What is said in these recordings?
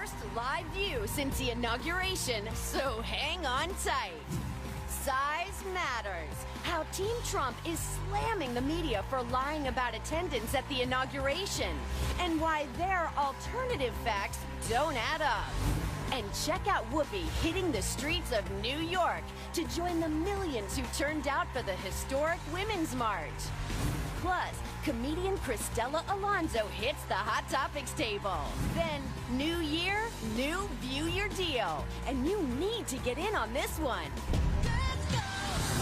first live view since the inauguration, so hang on tight. Size matters. How Team Trump is slamming the media for lying about attendance at the inauguration, and why their alternative facts don't add up. And check out Whoopi hitting the streets of New York to join the millions who turned out for the historic Women's March. Plus, comedian Cristela Alonzo hits the Hot Topics table. Then, new year, new View Your Deal. And you need to get in on this one.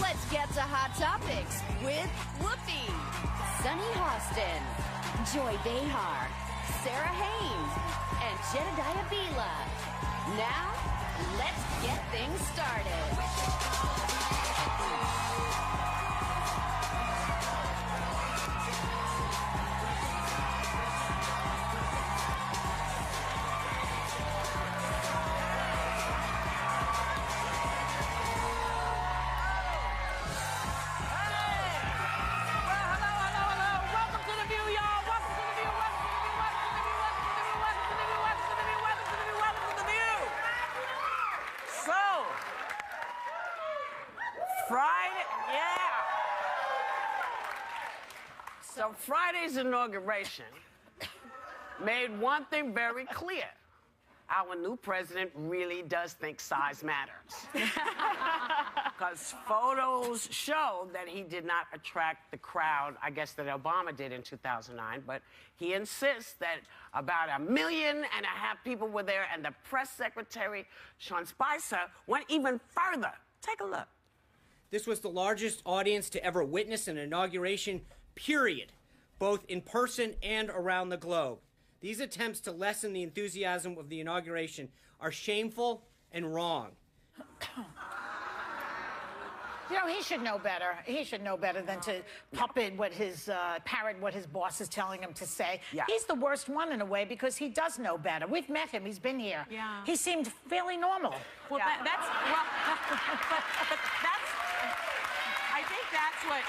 Let's get to Hot Topics with Whoopi, Sunny Hostin, Joy Behar, Sarah Haynes, and Jedediah Bila. Now, let's get things started. So Friday's inauguration made one thing very clear. Our new president really does think size matters. Because photos show that he did not attract the crowd, I guess, that Obama did in 2009, but he insists that about 1.5 million people were there, and the press secretary, Sean Spicer, went even further. Take a look. This was the largest audience to ever witness an inauguration, period, both in person and around the globe. These attempts to lessen the enthusiasm of the inauguration are shameful and wrong. You know, he should know better. He should know better than to parrot what his boss is telling him to say. Yeah. He's the worst one in a way because he does know better. We've met him. He's been here. Yeah. He seemed fairly normal. Well, yeah. I think that's what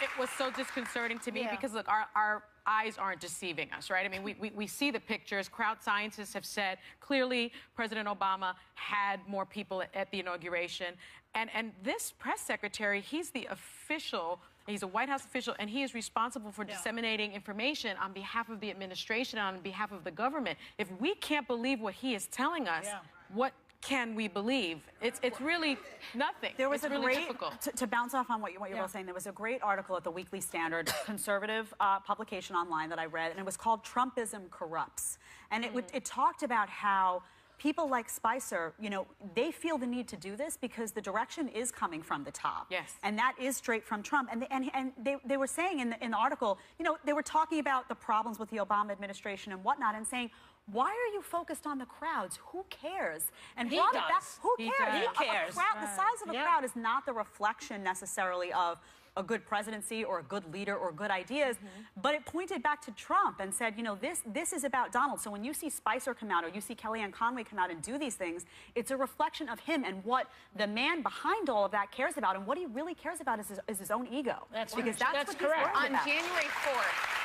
it was so disconcerting to me because, look, our eyes aren't deceiving us, right? I mean, we see the pictures. Crowd scientists have said clearly President Obama had more people at the inauguration. And this press secretary, he's the official, he's a White House official, and he is responsible for disseminating information on behalf of the administration, on behalf of the government. If we can't believe what he is telling us, what can we believe? It's really nothing. There was it's really difficult. To bounce off on what you're both saying, there was a great article at the Weekly Standard, conservative publication online that I read, and it was called Trumpism Corrupts. And it talked about how people like Spicer, you know, they feel the need to do this because the direction is coming from the top. Yes. And that is straight from Trump. And they were saying in the article, you know, they were talking about the problems with the Obama administration and whatnot and saying, why are you focused on the crowds? Who cares? And he does. Who cares? He cares. The size of a crowd is not the reflection necessarily of a good presidency or a good leader or good ideas, but it pointed back to Trump and said, you know, this is about Donald. So when you see Spicer come out or you see Kellyanne Conway come out and do these things, it's a reflection of him and what the man behind all of that cares about. And what he really cares about is his own ego. That's because that's what correct. He's On January 4th,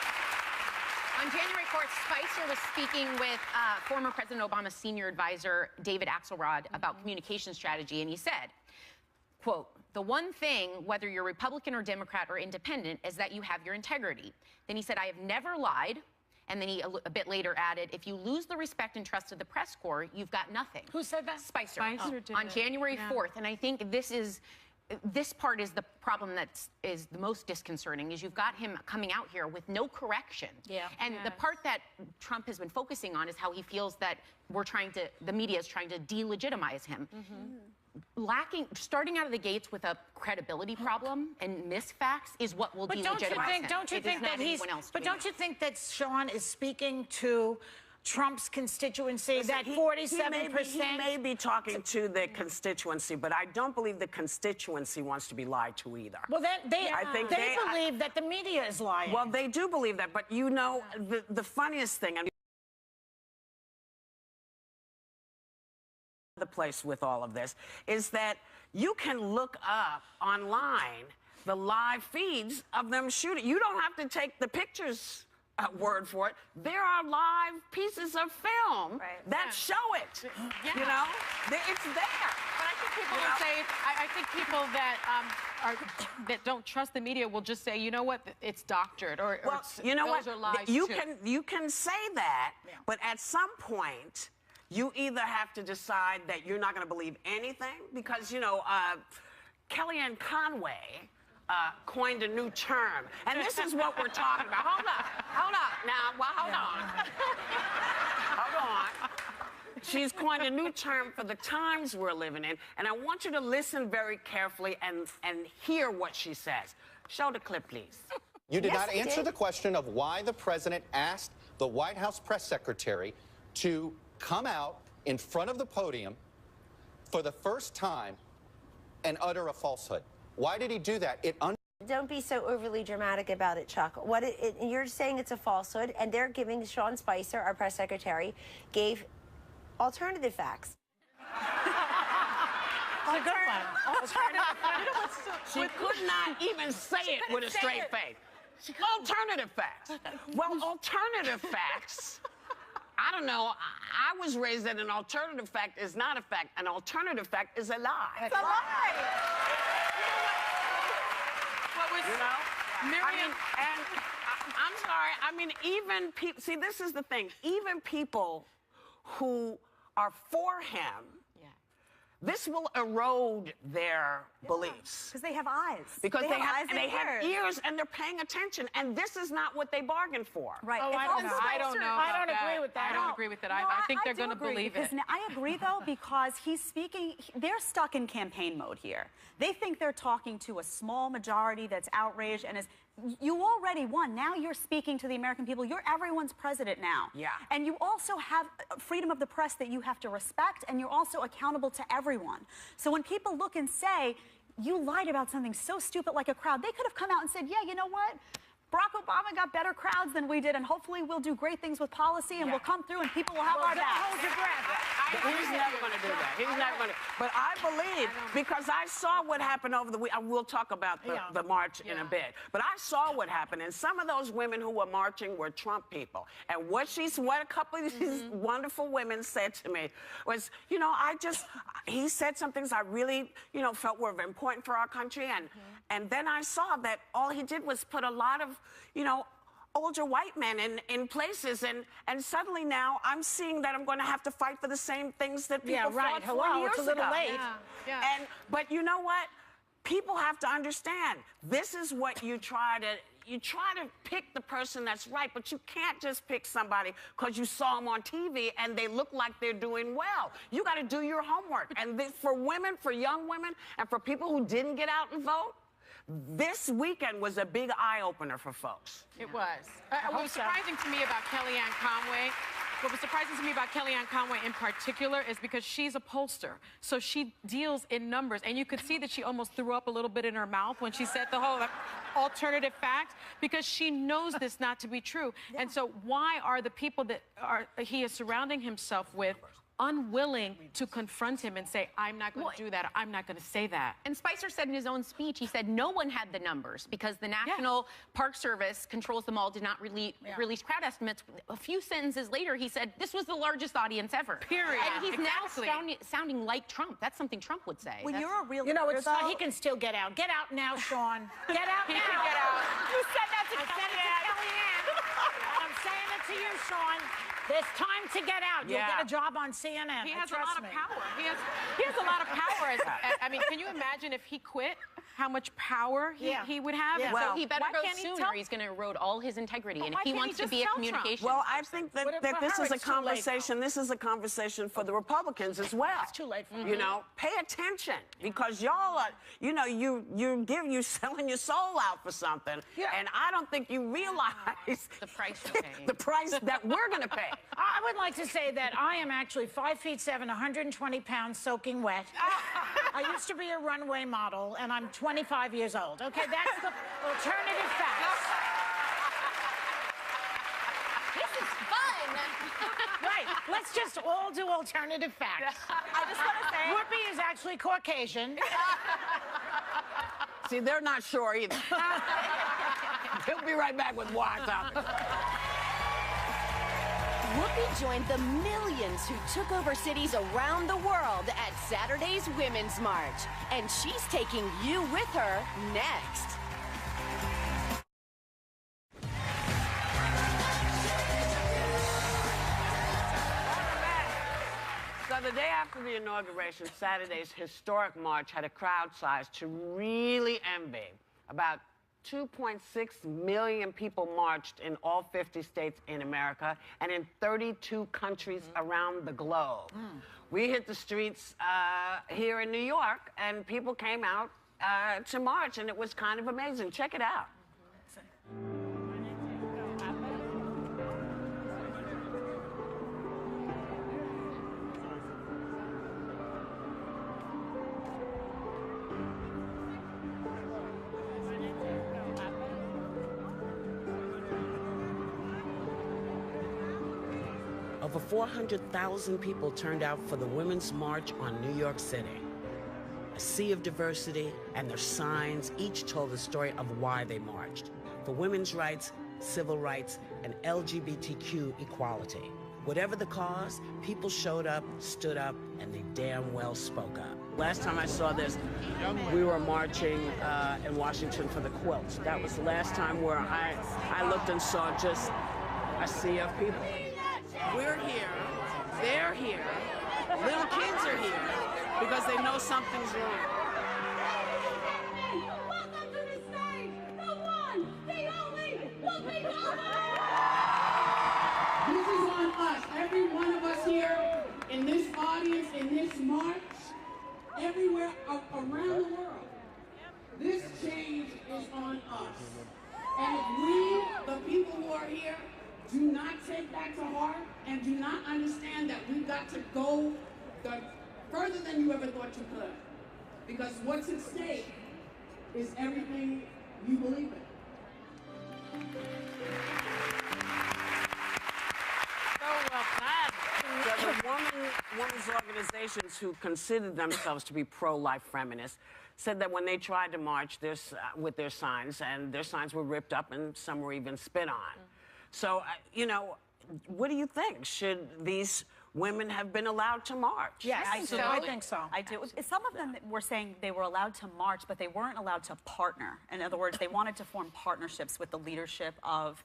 Spicer was speaking with former President Obama's senior advisor, David Axelrod, about communication strategy, and he said, quote, "The one thing, whether you're Republican or Democrat or independent, is that you have your integrity." Then he said, "I have never lied." And then he a bit later added, "If you lose the respect and trust of the press corps, you've got nothing." Who said that? Spicer. Did on that. January 4th. And I think this part is the problem that is the most disconcerting, is you've got him coming out here with no correction. And the part that Trump has been focusing on is how he feels that the media is trying to delegitimize him. Starting out of the gates with a credibility problem and misfacts is what will delegitimize him. Don't you think that Sean is speaking to Trump's constituency, that 47%? He may be talking to the constituency, but I don't believe the constituency wants to be lied to either. Well, they believe that the media is lying. Well, they do believe that, but you know, the funniest thing, I mean, the place with all of this is that you can look up online the live feeds of them shooting. You don't have to take the pictures word for it. There are live pieces of film that show it. Yeah. You know, it's there. But I think people would say, I think people that don't trust the media will just say, you know what, it's doctored, or you know those what? are lies You too. can say that, but at some point, you either have to decide that you're not going to believe anything, because, you know, Kellyanne Conway coined a new term, and this is what we're talking about. Hold on. Now, well, hold on. Hold on. She's coined a new term for the times we're living in, and I want you to listen very carefully and hear what she says. Show the clip, please. You did not answer the question of why the president asked the White House press secretary to come out in front of the podium for the first time and utter a falsehood. Why did he do that? Don't be so overly dramatic about it, Chuck. You're saying it's a falsehood, and they're giving Sean Spicer, our press secretary, gave alternative facts. It's a good one. She could not even say it with a straight face. Alternative facts. Well, alternative facts, I don't know. I was raised that an alternative fact is not a fact. An alternative fact is a lie. It's a lie. You know? Miriam, I'm sorry. I mean, even people, see, this is the thing. Even people who are for him, this will erode their beliefs. Because they have eyes. Because they have eyes and have ears, and they're paying attention. And this is not what they bargained for. Right. Oh, I don't know. I don't know. I don't agree with that. I don't agree with it. I think they're going to believe it. I agree, though, because he's speaking. They're stuck in campaign mode here. They think they're talking to a small majority that's outraged and is. You already won. Now you're speaking to the American people. You're everyone's president now. Yeah. And you also have freedom of the press that you have to respect, and you're also accountable to everyone. So when people look and say, you lied about something so stupid like a crowd, they could have come out and said, yeah, you know what? Barack Obama got better crowds than we did, and hopefully we'll do great things with policy, and we'll come through, and people will have our back. Hold your breath. He's never going to do that. He's never going to. But I believe, because I saw what happened over the week. We'll talk about the march in a bit. But I saw what happened, and some of those women who were marching were Trump people. And what a couple of these wonderful women said to me was, you know, he said some things I really, you know, felt were important for our country, and then I saw that all he did was put a lot of, you know, older white men in places, and suddenly now I'm seeing that I'm going to have to fight for the same things that people fought for years it's a little ago. late. But you know what? People have to understand. This is what you try to pick the person that's right, but you can't just pick somebody because you saw them on TV and they look like they're doing well. You got to do your homework. And for women, for young women, and for people who didn't get out and vote, this weekend was a big eye-opener for folks. It was. What was surprising to me about Kellyanne Conway in particular is because she's a pollster. So she deals in numbers. And you could see that she almost threw up a little bit in her mouth when she said the whole alternative fact, because she knows this not to be true. And so why are the people that he is surrounding himself with unwilling to confront him and say, I'm not going to do that, I'm not going to say that? And Spicer said in his own speech, he said no one had the numbers because the National Park Service controls them all, did not release crowd estimates. A few sentences later, he said this was the largest audience ever. Period. And he's now sounding like Trump. That's something Trump would say. Well, you're a real You know, leader, though. he can still get out. Get out now, Sean. Get out now. He can get out. You said that to Kellyanne. And I'm saying it to you, Sean. There's time to get out. You'll get a job on CNN. He has a lot of power. He has a lot of power. I mean, can you imagine if he quit, how much power he would have? Yeah. Well, so he better go soon or he's going to erode all his integrity. And if he wants to be a communications Well, I think that this is a conversation. This is a conversation for the Republicans as well. It's too late for you know, pay attention, because y'all are, you know, you selling your soul out for something, and I don't think you realize the price you're paying. the price that we're going to pay. I would like to say that I am actually 5'7", 120 pounds, soaking wet. I used to be a runway model, and I'm 25 years old. Okay, that's the alternative facts. This is fun. Right, let's just all do alternative facts. I just want to say, Whoopi is actually Caucasian. See, they're not sure either. We'll be right back with Why Topic. Whoopi joined the millions who took over cities around the world at Saturday's Women's March. And she's taking you with her next. So the day after the inauguration, Saturday's historic march had a crowd size to really envy. About 2.6 million people marched in all 50 states in America and in 32 countries around the globe. We hit the streets here in New York, and people came out to march, and it was kind of amazing. Check it out. Over 400,000 people turned out for the Women's March on New York City. A sea of diversity, and their signs each told the story of why they marched. For women's rights, civil rights, and LGBTQ equality. Whatever the cause, people showed up, stood up, and they damn well spoke up. Last time I saw this, we were marching in Washington for the quilts. That was the last time where I looked and saw just a sea of people. We're here, they're here, little kids are here because they know something's wrong. Welcome to the stage, the one, the only, Whoopi This is on us, every one of us here in this audience, in this march, everywhere around the world. This change is on us. And if we, the people who are here, do not take that to heart and do not understand that we've got to go further than you ever thought you could. Because what's at stake is everything you believe in. So the women's organizations who considered themselves to be pro-life feminists said that when they tried to march with their signs, and their signs were ripped up and some were even spit on. So, you know, what do you think? Should these women have been allowed to march? Yes, I think so. I do. Some of them were saying they were allowed to march, but they weren't allowed to partner. In other words, they wanted to form partnerships with the leadership of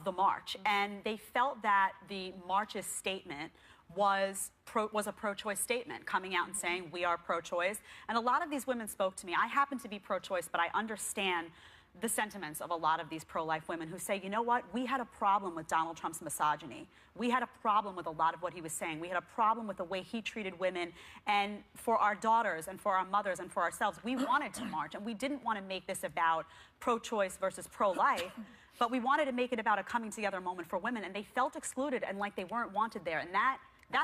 the march. And they felt that the march's statement was a pro-choice statement, coming out and saying, we are pro-choice. And a lot of these women spoke to me. I happen to be pro-choice, but I understand the sentiments of a lot of these pro-life women who say, you know what, we had a problem with Donald Trump's misogyny. We had a problem with a lot of what he was saying. We had a problem with the way he treated women. And for our daughters and for our mothers and for ourselves, we wanted to march. And we didn't want to make this about pro-choice versus pro-life, but we wanted to make it about a coming together moment for women. And they felt excluded and like they weren't wanted there. And that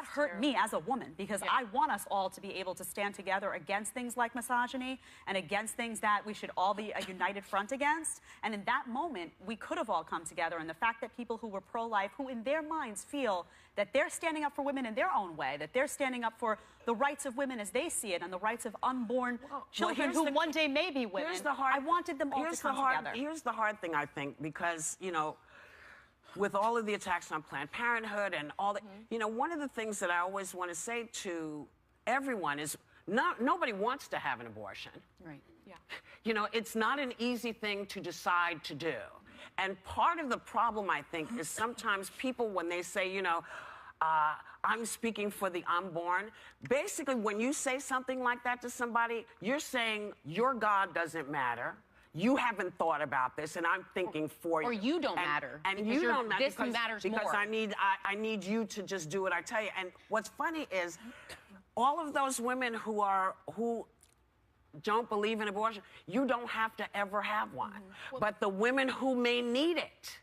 hurt me as a woman, because I want us all to be able to stand together against things like misogyny and against things that we should all be a united front against. And in that moment, we could have all come together. And the fact that people who were pro-life, who in their minds feel that they're standing up for women in their own way, that they're standing up for the rights of women as they see it and the rights of unborn children who one day may be women, I wanted them all to come together. Here's the hard thing, I think, because, you know, with all of the attacks on Planned Parenthood and all that, you know, one of the things that I always want to say to everyone is nobody wants to have an abortion. Right, yeah. You know, it's not an easy thing to decide to do. And part of the problem, I think, is sometimes people, when they say, you know, I'm speaking for the unborn, basically when you say something like that to somebody, you're saying your God doesn't matter. You haven't thought about this, and I'm thinking for you. Or you don't matter. And you don't matter. This matters more. Because I need you to just do what I tell you. And what's funny is all of those women who don't believe in abortion, you don't have to ever have one. But the women who may need it,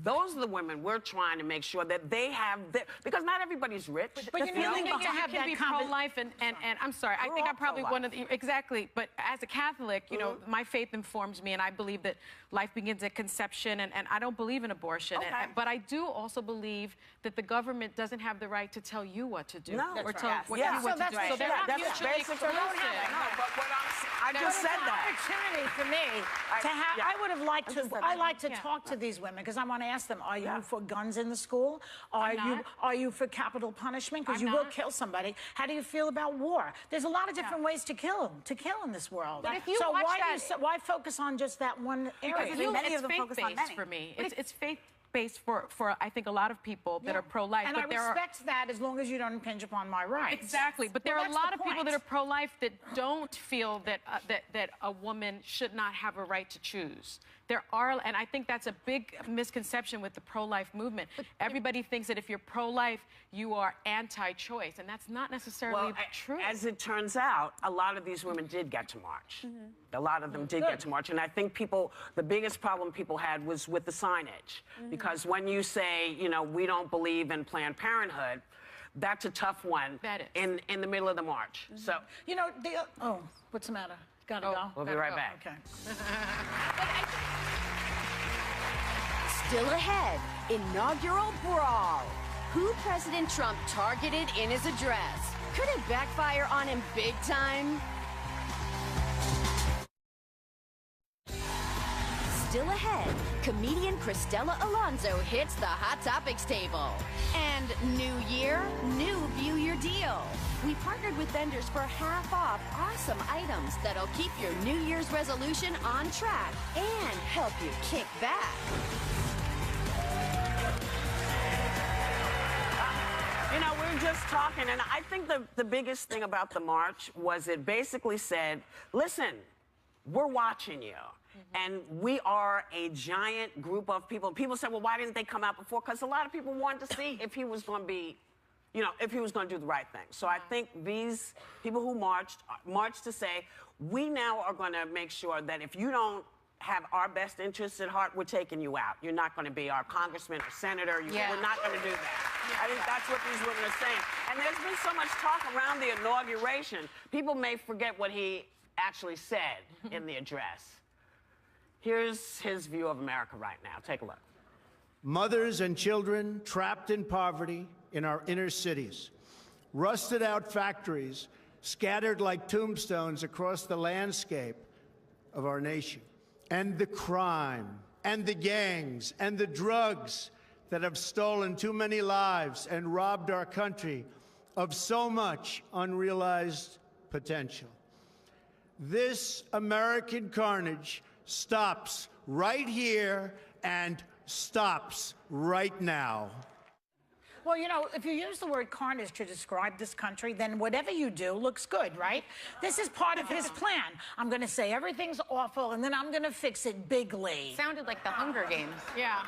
those are the women we're trying to make sure that they have, because not everybody's rich. But you know, I think you can be pro-life and I'm sorry, I think I'm probably one of the, exactly, but as a Catholic, you know, my faith informs me, and I believe that life begins at conception, and I don't believe in abortion. But I do also believe that the government doesn't have the right to tell you what to do. No. Or tell what Yeah. you what to do. So they're not mutually exclusive. But what I just said that. Opportunity for me to have, I would have liked to, I like to talk to these women because I'm want to ask them, are you for guns in the school? Are you for capital punishment? Because you will kill somebody. How do you feel about war? There's a lot of different ways to kill in this world. But if you so watch why focus on just that one area? Because many of them focus on many. for me. It's faith-based for I think a lot of people that are pro-life. And but I respect that as long as you don't impinge upon my rights. Exactly, but there are a lot of people that are pro-life that don't feel that that a woman should not have a right to choose. There are, and I think that's a big misconception with the pro-life movement. Everybody thinks that if you're pro-life, you are anti-choice, and that's not necessarily true. As it turns out, a lot of these women did get to march. A lot of them did get to march, and I think the biggest problem people had was with the signage, because when you say, you know, we don't believe in Planned Parenthood, that's a tough one. That is. In the middle of the march. So, you know, what's the matter? Gotta go. We'll be right back. Okay. Still ahead, inaugural brawl. Who President Trump targeted in his address? Could it backfire on him big time? Still ahead, comedian Cristela Alonzo hits the Hot Topics table. And new year, new View Your Deal. We partnered with vendors for half off awesome items that'll keep your New Year's resolution on track and help you kick back. you know, we're just talking, and I think the biggest thing about the march was it basically said, listen, we're watching you. And we are a giant group of people. People said, well, why didn't they come out before? Because a lot of people wanted to see if he was going to be, you know, if he was going to do the right thing. So I think these people who marched to say, we now are going to make sure that if you don't have our best interests at heart, we're taking you out. You're not going to be our congressman or senator. We're not going to do that. I think that's what these women are saying. And there's been so much talk around the inauguration. People may forget what he actually said in the address. Here's his view of America right now. Take a look. Mothers and children trapped in poverty in our inner cities. Rusted out factories scattered like tombstones across the landscape of our nation. And the crime, and the gangs, and the drugs that have stolen too many lives and robbed our country of so much unrealized potential. This American carnage stops right here and stops right now. Well, you know, if you use the word carnage to describe this country, then whatever you do looks good, right? This is part of his plan. I'm going to say everything's awful, and then I'm going to fix it bigly. Sounded like the Hunger Games. Yeah.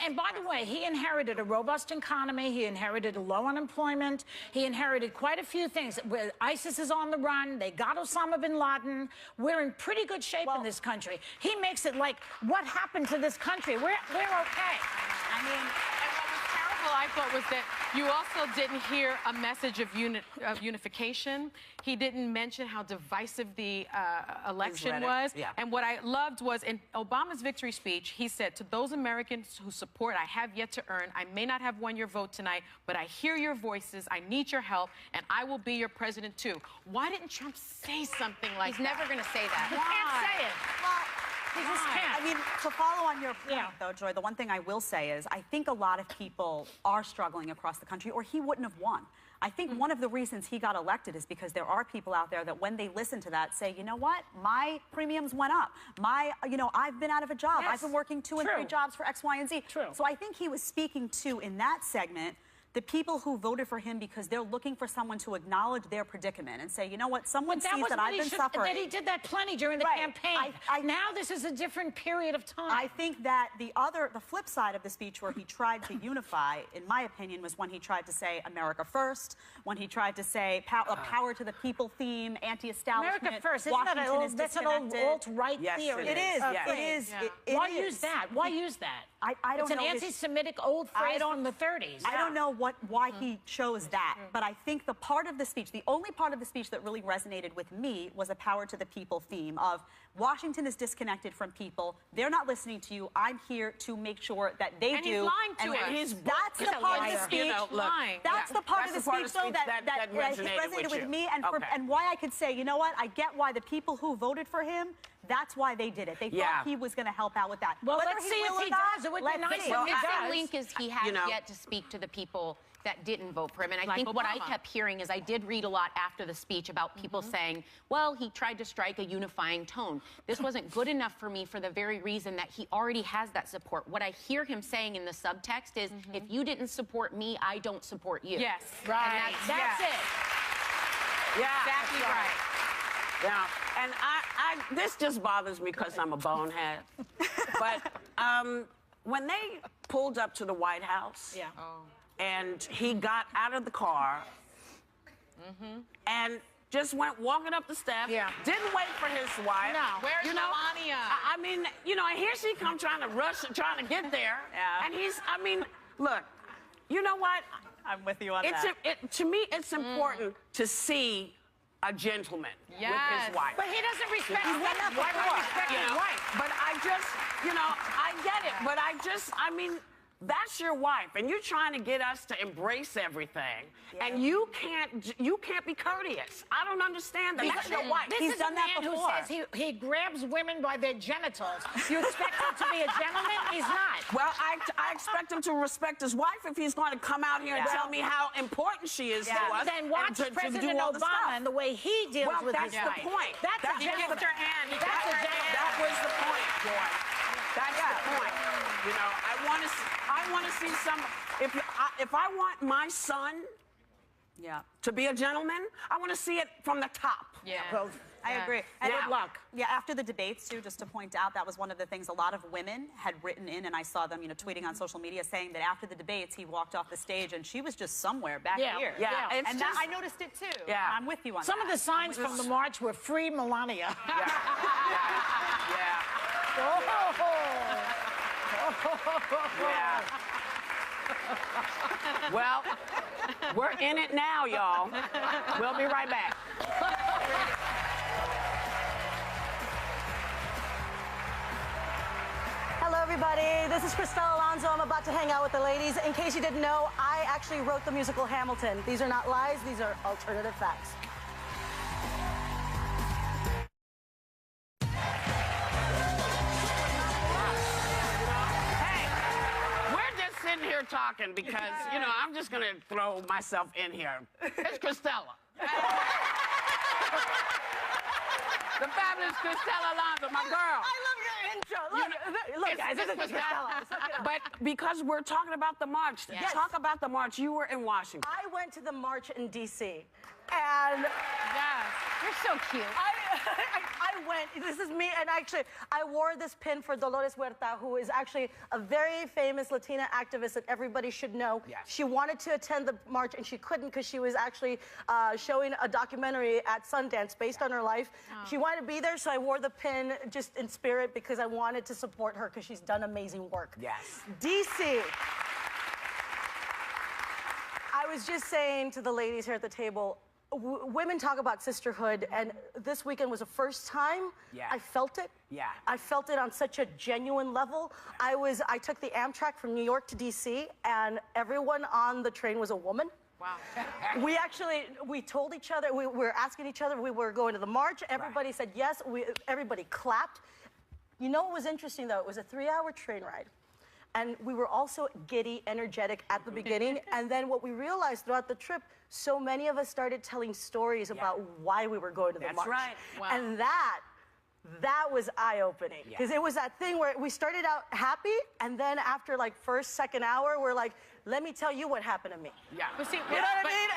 And by the way, he inherited a robust economy. He inherited a low unemployment. He inherited quite a few things. ISIS is on the run. They got Osama bin Laden. We're in pretty good shape in this country. He makes it like, what happened to this country? We're okay. I mean... I thought was that you also didn't hear a message of unification. He didn't mention how divisive the election was. Yeah. And what I loved was in Obama's victory speech, he said, to those Americans who support, I have yet to earn. I may not have won your vote tonight, but I hear your voices. I need your help, and I will be your president too. Why didn't Trump say something like that? He's never going to say that. He can't say it. Well, he just can't. I mean, to follow on your point, though, Joy, the one thing I will say is I think a lot of people are struggling across the country, or he wouldn't have won. I think one of the reasons he got elected is because there are people out there that when they listen to that say, you know what, my premiums went up. I've been out of a job. Yes. I've been working 2 and 3 jobs for X, Y, and Z. True. So I think he was speaking to, in that segment, the people who voted for him because they're looking for someone to acknowledge their predicament and say, you know what, someone sees that I've been suffering. That he did that plenty during the campaign. Now this is a different period of time. I think that the flip side of the speech where he tried to unify, in my opinion, was when he tried to say America first, when he tried to say a power to the people theme, anti-establishment. America first, that's an old alt-right theory. It is. Why use that? Why use that? I don't know. It's an anti-Semitic old phrase from the 30s. I don't know why he chose that, but I think the part of the speech, the only part of the speech that really resonated with me was a power to the people theme of Washington is disconnected from people. They're not listening to you. I'm here to make sure that they and do. He's lying to us. That's the part of the speech. That's the part of the speech, though, that resonated with me, and why I could say, you know what, I get why the people who voted for him That's why they did it. They thought he was going to help out with that. Well, Whether let's he see will if or he not, does. It would be let's nice see. if The he missing does. link is he has yet to speak to the people that didn't vote for him. And I think what I kept hearing is I did read a lot after the speech about people saying, well, he tried to strike a unifying tone. This wasn't good enough for me for the very reason that he already has that support. What I hear him saying in the subtext is, if you didn't support me, I don't support you. Yes, right. And that's it. Yeah. Exactly right. Yeah, and this just bothers me because I'm a bonehead. But when they pulled up to the White House, and he got out of the car, and just went walking up the steps, didn't wait for his wife. No. Where's Melania? I mean, you know, and here she comes trying to rush, trying to get there. Yeah. And he's, I mean, look, you know what? I'm with you on that. To me, it's important to see a gentleman with his wife. But he doesn't respect his wife. Why Why would he respect his wife? But I just, you know, I get it. But I mean, that's your wife, and you're trying to get us to embrace everything, and you can't be courteous. I don't understand that. That's your wife. This is a man who says he grabs women by their genitals. You expect him to be a gentleman? He's not. Well, I expect him to respect his wife if he's going to come out here and tell me how important she is to us. Then watch to President do all the Obama stuff. and the way he deals with his wife. That's the point. That's a gentleman. That was the point, boy. That's the point. You know, I want to see some. If I want my son, to be a gentleman, I want to see it from the top. Yeah. I agree. And Good luck. Yeah, after the debates, too, just to point out, that was one of the things a lot of women had written in, and I saw them, you know, tweeting on social media saying that after the debates, he walked off the stage and she was just somewhere back here. Yeah. And that, I noticed it, too. Yeah. I'm with you on Some that. of the signs from the march were free Melania. Yeah. Well, we're in it now, y'all. We'll be right back. Hello, everybody. This is Cristela Alonzo. I'm about to hang out with the ladies. In case you didn't know, I actually wrote the musical Hamilton. These are not lies. These are alternative facts. Sitting here talking because, you know, I'm just going to throw myself in here. It's Cristela. The fabulous Cristela Alonzo, my girl. I love your intro. Look guys, this is Cristela. But because we're talking about the march, talk about the march. You were in Washington. I went to the march in D.C. and You're so cute. I went, this is me, and actually, I wore this pin for Dolores Huerta, who is actually a very famous Latina activist that everybody should know. Yes. She wanted to attend the march, and she couldn't because she was actually showing a documentary at Sundance based on her life. She wanted to be there, so I wore the pin just in spirit because I wanted to support her because she's done amazing work. Yes. D.C. I was just saying to the ladies here at the table, women talk about sisterhood, and this weekend was the first time I felt it. Yeah. I felt it on such a genuine level. I took the Amtrak from New York to DC, and everyone on the train was a woman. Wow. We told each other, we were asking each other, we were going to the march. Everybody said yes. Everybody clapped. You know what was interesting, though? It was a 3-hour train ride. And we were also giddy, energetic at the beginning. And then what we realized throughout the trip, so many of us started telling stories about why we were going to the march. That's right. Wow. And that was eye-opening. Because it was that thing where we started out happy, and then after like first, second hour, we're like, let me tell you what happened to me. Yeah. But see, You know what I mean?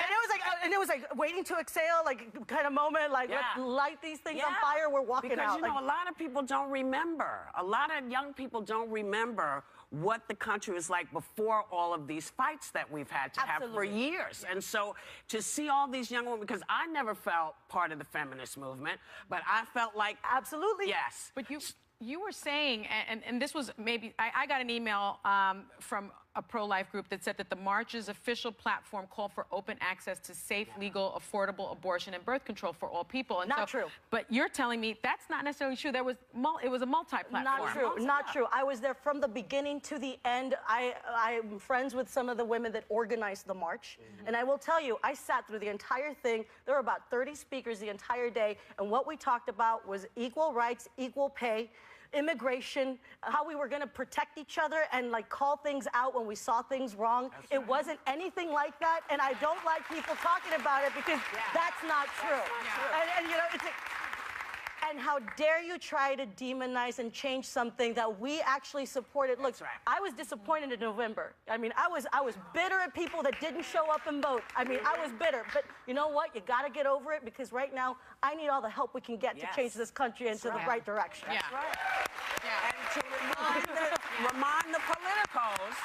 And it was like waiting to exhale, like kind of moment, like let's light these things on fire. We're walking because, out. you know, a lot of people don't remember. A lot of young people don't remember what the country was like before all of these fights that we've had to have for years. And so to see all these young women, because I never felt part of the feminist movement, but I felt like... Absolutely. Yes. But you were saying, and this was maybe, I got an email from a pro-life group that said that the march's official platform called for open access to safe, legal, affordable abortion and birth control for all people. And Not true. But you're telling me that's not necessarily true. It was a multi-platform. Not true. Not true. I was there from the beginning to the end. I'm friends with some of the women that organized the march. And I will tell you, I sat through the entire thing. There were about 30 speakers the entire day. And what we talked about was equal rights, equal pay, immigration, how we were going to protect each other and like call things out when we saw things wrong. It wasn't anything like that, and I don't like people talking about it because that's not true. And you know, and how dare you try to demonize and change something that we actually supported? Look, I was disappointed in November. I mean, I was bitter at people that didn't show up and vote. I mean, I was bitter. But you know what? You got to get over it because right now, I need all the help we can get to change this country into the right direction. That's right. And to remind the politicos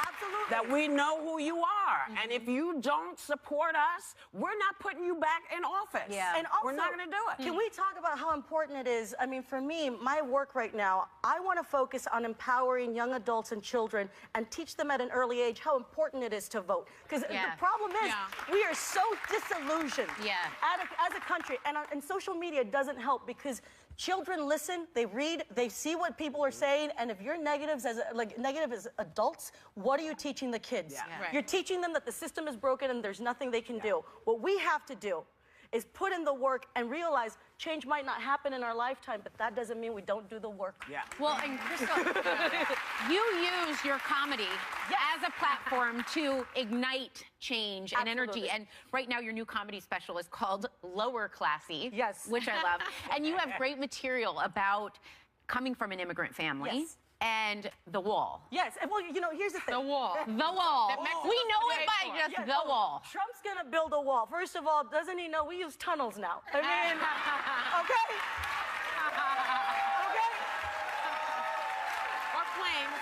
that we know who you are. And if you don't support us, we're not putting you back in office. And also, we're not going to do it. Can we talk about how important it is? I mean, for me, my work right now, I want to focus on empowering young adults and children and teach them at an early age how important it is to vote. Because the problem is we are so disillusioned as a country. And social media doesn't help because children listen, they read, they see what people are saying, and if you're negative as adults, what are you teaching the kids? You're teaching them that the system is broken and there's nothing they can do. What we have to do is put in the work and realize change might not happen in our lifetime, but that doesn't mean we don't do the work. Well, and Crystal, you use your comedy as a platform to ignite change and energy. And right now, your new comedy special is called Lower Classy, which I love. And you have great material about coming from an immigrant family. And the wall. Well, you know, here's the thing. The wall. The wall. We know it by just the wall. Trump's gonna build a wall. First of all, doesn't he know we use tunnels now? I mean, okay? Or planes.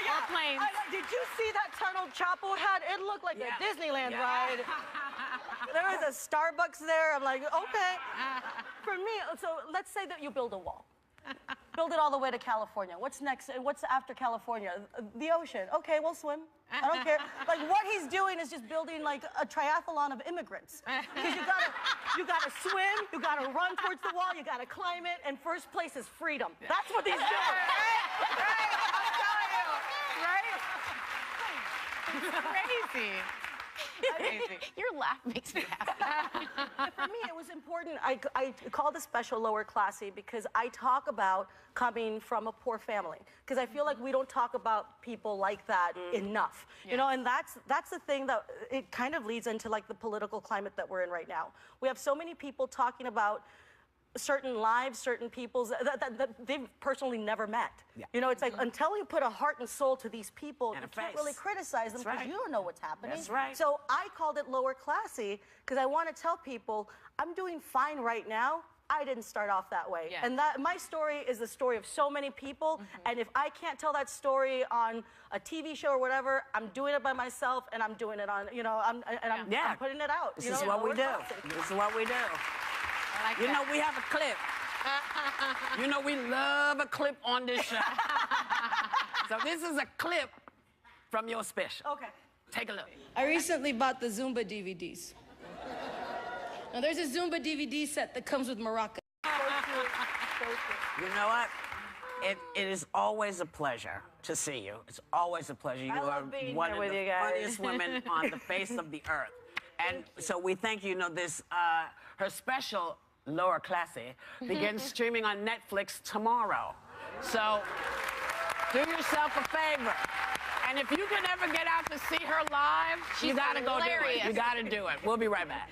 Or planes. Did you see that tunnel Chapo had? It looked like a Disneyland ride. There was a Starbucks there. I'm like, okay. For me, so let's say that you build a wall. Build it all the way to California. What's next? What's after California? The ocean. Okay, we'll swim. I don't care. Like what he's doing is just building like a triathlon of immigrants. Because you gotta swim, you gotta run towards the wall, you gotta climb it, and first place is freedom. That's what he's doing. I'm telling you. It's crazy. Your laugh makes me happy. For me, it was important. I called the special Lower Classy because I talk about coming from a poor family. Because I feel like we don't talk about people like that enough. You know, and that's the thing that it kind of leads into like the political climate that we're in right now. We have so many people talking about certain lives, certain peoples that they've personally never met. You know, it's like until you put a heart and soul to these people, you can't really criticize them because you don't know what's happening. So I called it Lower Classy because I want to tell people I'm doing fine right now. I didn't start off that way. And that my story is the story of so many people. And if I can't tell that story on a TV show or whatever, I'm doing it by myself and I'm doing it on, you know, I'm putting it out. This is what we do. This is what we do. You know, we have a clip. You know, we love a clip on this show. So this is a clip from your special. Okay. Take a look. I recently bought the Zumba DVDs. Now, there's a Zumba DVD set that comes with maracas. You know what? It is always a pleasure to see you. It's always a pleasure. You are one of the funniest women on the face of the earth. And so we thank you. You know, this, her special, Lower Classy, begins streaming on Netflix tomorrow. So do yourself a favor. And if you can ever get out to see her live, you gotta go do it. You gotta do it. We'll be right back.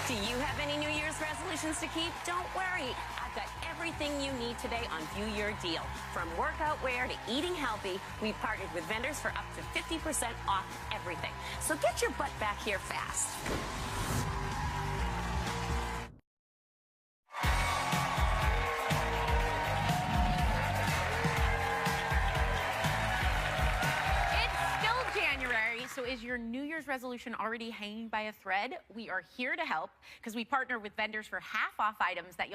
Do you have any New Year's resolutions to keep? Don't worry. I've got everything you need today on View Your Deal. From workout wear to eating healthy, we've partnered with vendors for up to 50% off everything. So get your butt back here fast. It's still January, so is your your New Year's resolution already hanging by a thread, we are here to help because we partner with vendors for half-off items that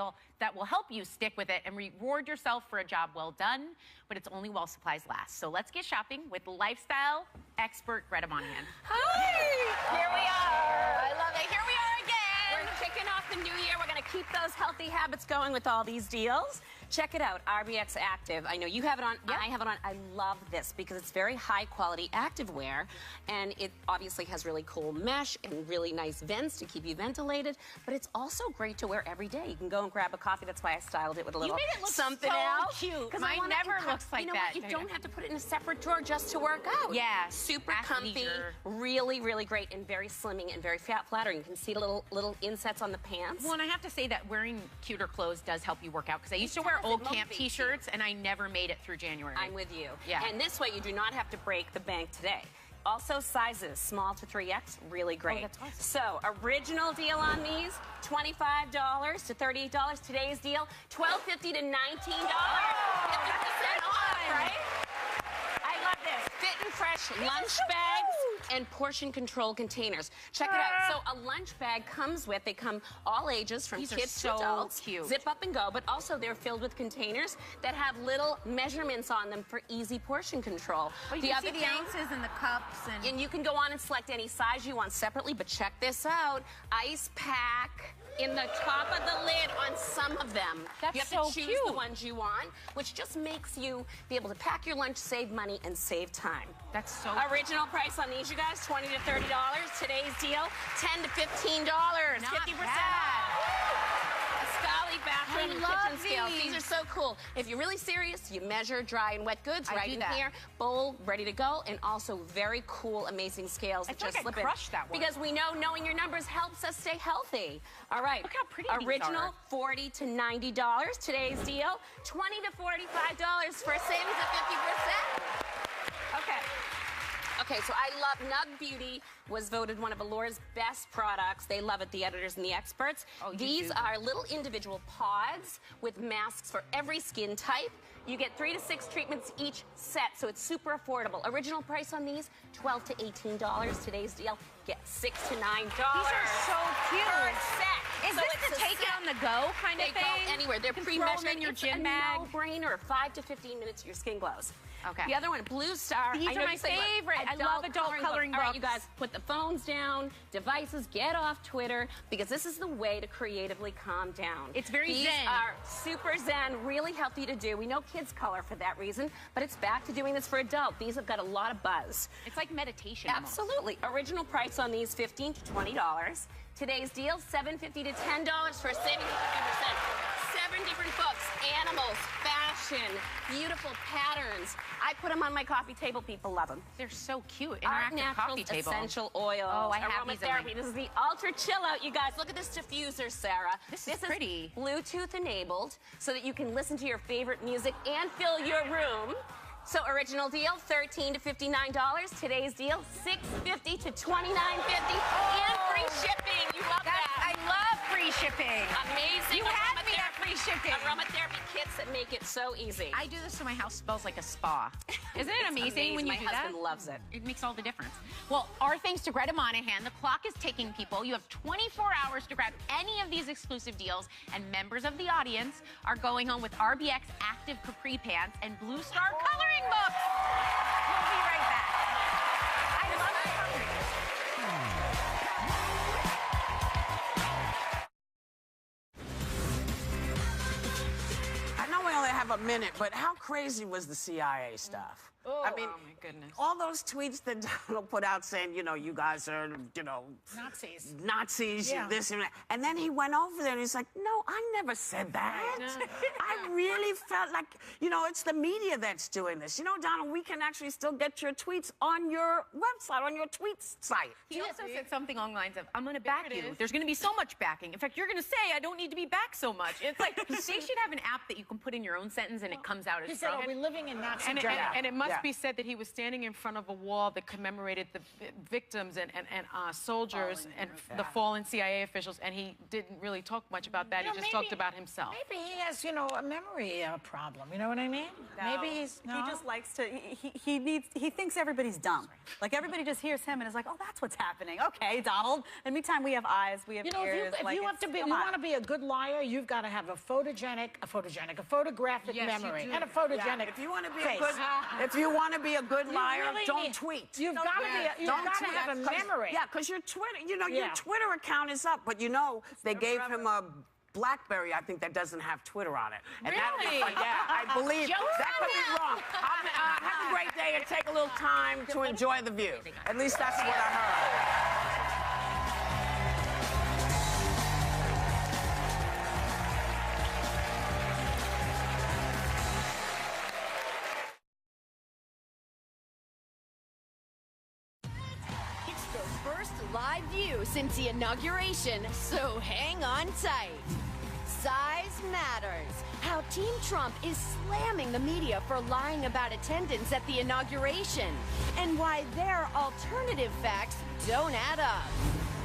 will help you stick with it and reward yourself for a job well done, but it's only while supplies last. So let's get shopping with lifestyle expert Greta Monahan. Hi! Here we are. I love it. Here we are again. We're kicking off the new year. We're going to keep those healthy habits going with all these deals. Check it out, RBX Active. I know you have it on, I have it on. I love this because it's very high quality activewear, and it obviously has really cool mesh and really nice vents to keep you ventilated, but it's also great to wear every day. You can go and grab a coffee. That's why I styled it with a little You made it look something so else. cute. Mine never looks like you know that. What? You don't have to put it in a separate drawer just to work out. Yeah, super comfy, really, really great, and very slimming and very flattering. You can see the little insets on the pants. Well, and I have to say that wearing cuter clothes does help you work out because I used to wear old camp t-shirts and I never made it through January. I'm with you. Yeah. And this way you do not have to break the bank today. Also sizes, small to 3X, really great. Oh, that's awesome. So, original deal on these, $25 to $38. Today's deal, $12.50 to $19. 50% off, right? I love this. Fit and fresh lunch bags and portion control containers. Check it out. So a lunch bag comes with, they come all ages from kids to adults. Cute. Zip up and go, but also they're filled with containers that have little measurements on them for easy portion control. Well, you can see the ounces and the cups. And you can go on and select any size you want separately, but check this out. Ice pack in the top of the lid on some of them. That's you have so to choose cute. the ones you want, which just makes you be able to pack your lunch, save money, and save time. That's so Original price on these, you guys, $20 to $30. Today's deal, $10 to $15. 50% off. Ascali bathroom and kitchen scales. These are so cool. If you're really serious, you measure dry and wet goods right in here. Bowl ready to go, and also very cool, amazing scales that just slip in. That one. Because we know knowing your numbers helps us stay healthy. All right. Look how pretty Original, $40 to $90. Today's deal, $20 to $45 for a savings of 50%. Okay. Okay, so I love Nug Beauty was voted one of Allure's best products. They love it, the editors and the experts. These are little individual pods with masks for every skin type. You get 3 to 6 treatments each set, so it's super affordable. Original price on these, $12 to $18. Today's deal, get $6 to $9. These are so cute. Per set. Is this the take it on the go kind of thing? They go anywhere. They're pre-measured in your gym it's bag. a no-brainer. 5 to 15 minutes, your skin glows. Okay. The other one, Blue Star. These are my favorite. I love adult coloring books. All right, you guys, put the phones down, devices, get off Twitter, because this is the way to creatively calm down. It's very zen. These are super zen, really healthy to do. We know kids color for that reason, but it's back to doing this for adults. These have got a lot of buzz. It's like meditation. Absolutely. Original price on these, $15 to $20. Today's deal, $7.50 to $10 for a savings of 50%. 7 different books, animals, fashion, beautiful patterns. I put them on my coffee table. People love them. They're so cute. Art Interactive Naturals coffee table. essential oils. Oh, I have these in my... Aromatherapy. This is the Ultra Chill Out, you guys. Look at this diffuser, Sarah. This is pretty. Bluetooth enabled, so that you can listen to your favorite music and fill your room. So original deal, $13 to $59. Today's deal, $6.50 to $29.50, and free shipping. You love that. I love free shipping. Amazing. You had me at free shipping. Aromatherapy kits that make it so easy. I do this so my house smells like a spa. Isn't it amazing when you do that? My husband loves it. It makes all the difference. Well, our thanks to Greta Monahan. The clock is ticking, people. You have 24 hours to grab any of these exclusive deals, and members of the audience are going home with RBX Active Capri Pants and Blue Star coloring books. We'll be right back. I love it. I know we only have a minute, but how crazy was the CIA stuff? I mean, oh my goodness. all those tweets that Donald put out saying, you guys are, Nazis, Yeah. this and that. And then he went over there and he's like, no, I never said that. I really felt like, it's the media that's doing this. Donald, we can actually still get your tweets on your website, on your tweets site. He also said something along the lines of, I'm going to back you. There's going to be so much backing. In fact, you're going to say, I don't need to be backed so much. It's like, they should have an app that you can put in your own sentence sentence and it comes out as He said, Trump. are we living in Nazi And Germany? it must be said that he was standing in front of a wall that commemorated the victims and soldiers and the fallen CIA officials, and he didn't really talk much about that. You know, He just talked about himself. Maybe he has, a memory problem. You know what I mean? No. Maybe he's He just likes to. He thinks everybody's dumb. Like everybody just hears him and is like, oh, that's what's happening. Okay, Donald. And anytime we have eyes, we have ears. If you want to be a good liar, you've got to have a photographic memory, and a photogenic If you want to be face. a good liar, really don't tweet. You've got to have a memory. Yeah, because your Twitter, your Twitter account is up, but they gave him a BlackBerry, I think, that doesn't have Twitter on it. And Really? I believe that could be wrong. Have a great day and take a little time to enjoy the view. At least that's what I heard. It's the first live view since the inauguration, so hang on tight. Size matters. How Team Trump is slamming the media for lying about attendance at the inauguration, and why their alternative facts don't add up.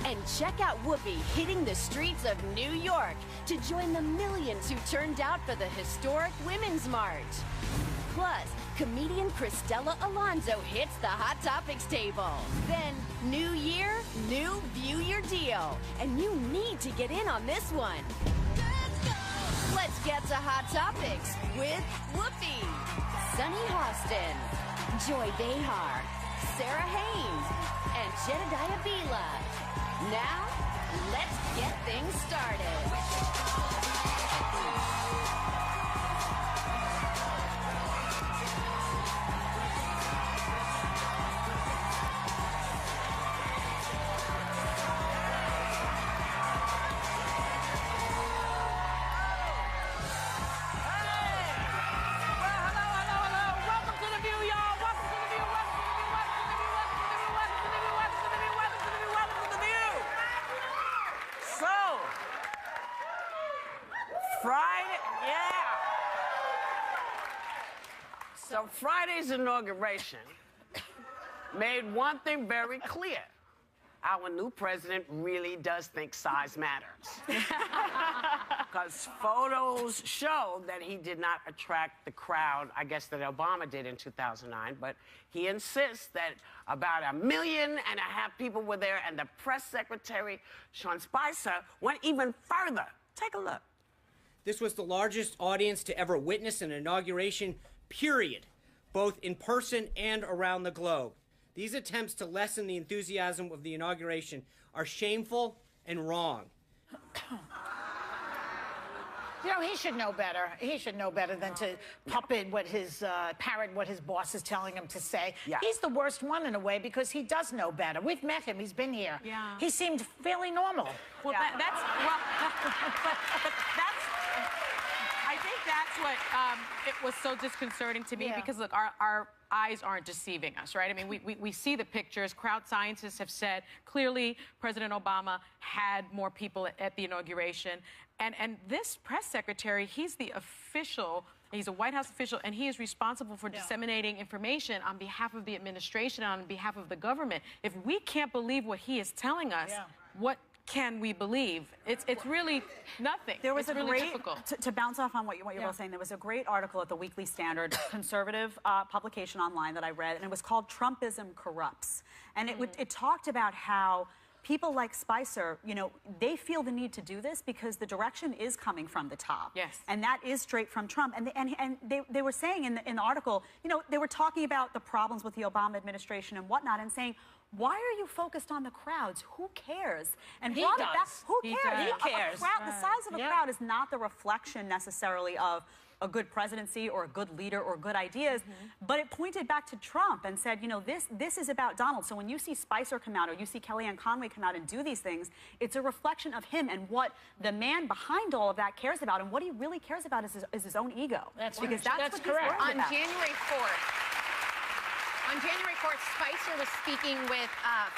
And check out Whoopi hitting the streets of New York to join the millions who turned out for the historic Women's March. Plus, comedian Cristela Alonzo hits the Hot Topics table. Then, new year, new View Your Deal. And you need to get in on this one. Let's get to Hot Topics with Whoopi, Sunny Hostin, Joy Behar, Sarah Haynes, and Jedediah Bila. Now, let's get things started. So Friday's inauguration made one thing very clear. Our new president really does think size matters. Because photos show that he did not attract the crowd, I guess, that Obama did in 2009, but he insists that about 1.5 million people were there, and the press secretary, Sean Spicer, went even further. Take a look. This was the largest audience to ever witness an inauguration, period, both in person and around the globe. These attempts to lessen the enthusiasm of the inauguration are shameful and wrong. He should know better. He should know better than to parrot what his boss is telling him to say. Yeah. He's the worst one in a way because he does know better. We've met him. He's been here. Yeah. He seemed fairly normal. Well, I think that's what it was so disconcerting to me because, look, our eyes aren't deceiving us, right? I mean, we see the pictures. Crowd scientists have said clearly President Obama had more people at the inauguration. And this press secretary, he's the official, he's a White House official, and he is responsible for disseminating information on behalf of the administration and on behalf of the government. If we can't believe what he is telling us, what can we believe? It's really nothing. There was it's really great, difficult. to bounce off on what you're both saying, there was a great article at the Weekly Standard, conservative publication online that I read, and it was called Trumpism Corrupts. And it talked about how people like Spicer, they feel the need to do this because the direction is coming from the top. Yes. And that is straight from Trump. And they were saying in the article, they were talking about the problems with the Obama administration and whatnot and saying, why are you focused on the crowds? Who cares? And He brought it does. back. Who He cares? does. He cares. The size of a crowd is not the reflection necessarily of a good presidency or a good leader or good ideas, but it pointed back to Trump and said, this is about Donald. So when you see Spicer come out or you see Kellyanne Conway come out and do these things, it's a reflection of him and what the man behind all of that cares about. And what he really cares about is his own ego. That's what he's worried about. On January 4th, Spicer was speaking with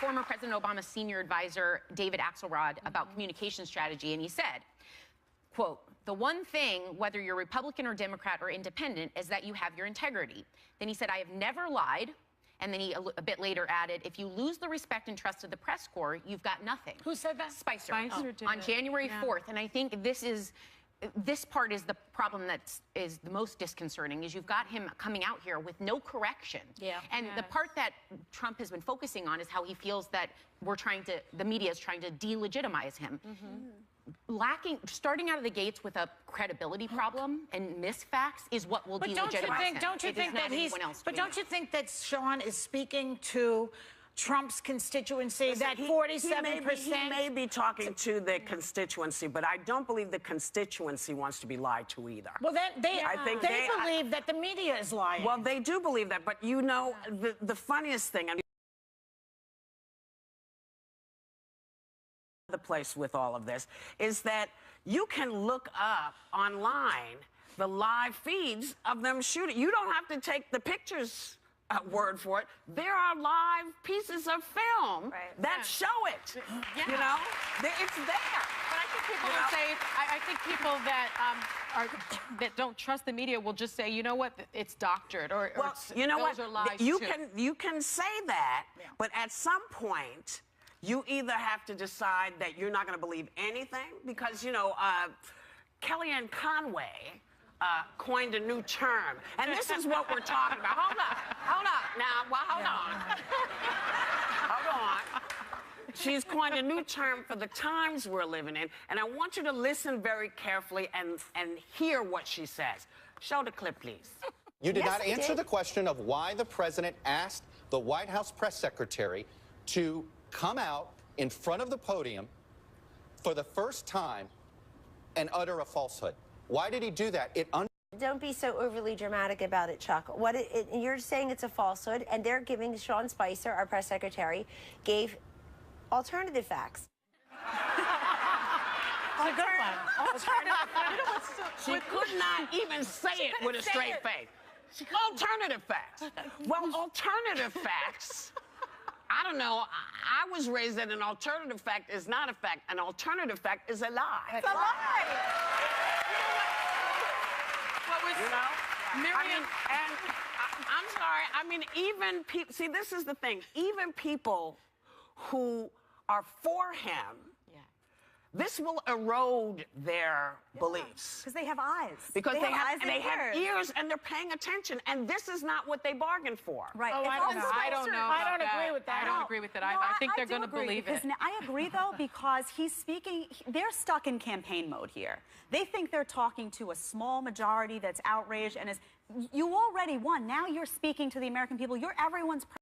former President Obama's senior advisor, David Axelrod, about communication strategy, and he said, quote, the one thing, whether you're Republican or Democrat or independent, is that you have your integrity. Then he said, I have never lied. And then he a bit later added, if you lose the respect and trust of the press corps, you've got nothing. Who said that? Spicer. Did On it. January 4th. And I think this part is the problem that is the most disconcerting, is you've got him coming out here with no correction. Yeah. And the part that Trump has been focusing on is how he feels that the media is trying to delegitimize him. Starting out of the gates with a credibility problem and misfacts is what will delegitimize him. Don't you think that he's? But don't you think that Sean is speaking to Trump's constituency? That 47%. He may be talking to the constituency, but I don't believe the constituency wants to be lied to either. Well, they believe that the media is lying. Well, they do believe that, but you know, the funniest thing. The place with all of this is that you can look up online the live feeds of them shooting. You don't have to take the pictures word for it. There are live pieces of film that show it. You know, it's there. But I think people will say, I think people that don't trust the media will just say, you know what, it's doctored, or you know those what, are lies you can say that, but at some point you either have to decide that you're not going to believe anything, because, you know, Kellyanne Conway coined a new term. And this is what we're talking about. Hold up. Now, well, hold on. Hold on. She's coined a new term for the times we're living in. And I want you to listen very carefully and hear what she says. Show the clip, please. You did not answer the question of why the president asked the White House press secretary to come out in front of the podium for the first time and utter a falsehood. Why did he do that? Don't be so overly dramatic about it, Chuck. You're saying it's a falsehood, and they're giving Sean Spicer, our press secretary, gave alternative facts. It's a good one. She could not even say it with a straight face. Alternative facts. Well, alternative facts, I don't know. I was raised that an alternative fact is not a fact. An alternative fact is a lie. It's a lie. You know? Miriam, I'm sorry. I mean, even people, see, this is the thing. Even people who are for him, this will erode their beliefs. Because they have eyes. Because they have ears and they're paying attention. And this is not what they bargained for. Right. Oh, I don't agree with that. I don't agree with that. I think they're going to believe it. I agree, though, because he's speaking, they're stuck in campaign mode here. They think they're talking to a small majority that's outraged and you already won. Now you're speaking to the American people. You're everyone's